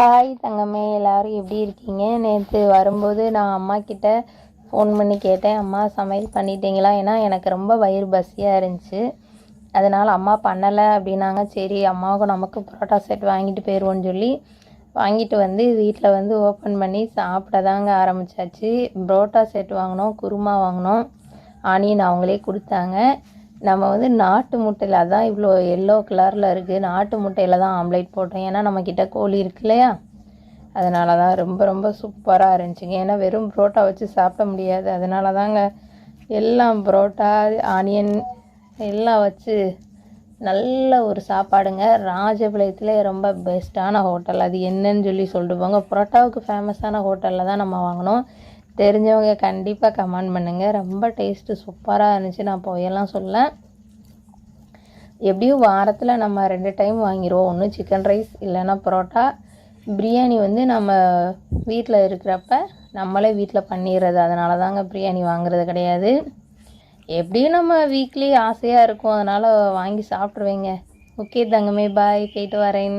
Hi தங்கமே, எல்லோரும் எப்படி இருக்கீங்க? நேற்று வரும்போது நான் அம்மாக்கிட்ட ஃபோன் பண்ணி கேட்டேன், அம்மா சமையல் பண்ணிட்டீங்களா? ஏன்னா எனக்கு ரொம்ப வயிறு பசியாக இருந்துச்சு. அதனால் அம்மா பண்ணலை அப்படின்னாங்க. சரி, அம்மாவுக்கும் நமக்கு பரோட்டா செட் வாங்கிட்டு போயிடுவோன்னு சொல்லி வாங்கிட்டு வந்து வீட்டில் வந்து ஓப்பன் பண்ணி சாப்பிட தாங்க ஆரம்பித்தாச்சு. பரோட்டா செட் வாங்கினோம், குருமா வாங்கினோம், ஆனியன் அவங்களே கொடுத்தாங்க. நம்ம வந்து நாட்டு முட்டையில், அதான் இவ்வளோ எல்லோ கலரில் இருக்குது, நாட்டு முட்டையில் தான் ஆம்லேட் போட்டோம். ஏன்னா நம்மக்கிட்ட கோழி இருக்கு இல்லையா, அதனால தான் ரொம்ப ரொம்ப சூப்பராக இருந்துச்சுங்க. ஏன்னா வெறும் புரோட்டா வச்சு சாப்பிட முடியாது, அதனால தாங்க எல்லாம் புரோட்டா ஆனியன் எல்லாம் வச்சு நல்ல ஒரு சாப்பாடுங்க. ராஜபாளையத்தில் ரொம்ப பெஸ்ட்டான ஹோட்டல், அது என்னன்னு சொல்லி சொல்லிட்டு போங்க. புரோட்டாவுக்கு ஃபேமஸான ஹோட்டலில் தான் நம்ம வாங்கினோம். தெரிஞ்சவங்க கண்டிப்பாக கமெண்ட் பண்ணுங்கள். ரொம்ப டேஸ்ட்டு சூப்பராக இருந்துச்சு. நான் போயெல்லாம் சொல்ல, எப்படியும் வாரத்தில் நம்ம 2 டைம் வாங்கிடுவோம். ஒன்று சிக்கன் ரைஸ், இல்லைன்னா பரோட்டா. பிரியாணி வந்து நம்ம வீட்டில் இருக்கிறப்ப நம்மளே வீட்டில் பண்ணிடுறது, அதனால தாங்க பிரியாணி வாங்குறது கிடையாது. எப்படியும் நம்ம வீக்லி ஆசையாக இருக்கும், அதனால் வாங்கி சாப்பிட்ருவேங்க. ஓகே தங்கமே, பாய், போயிட்டு வரேன்.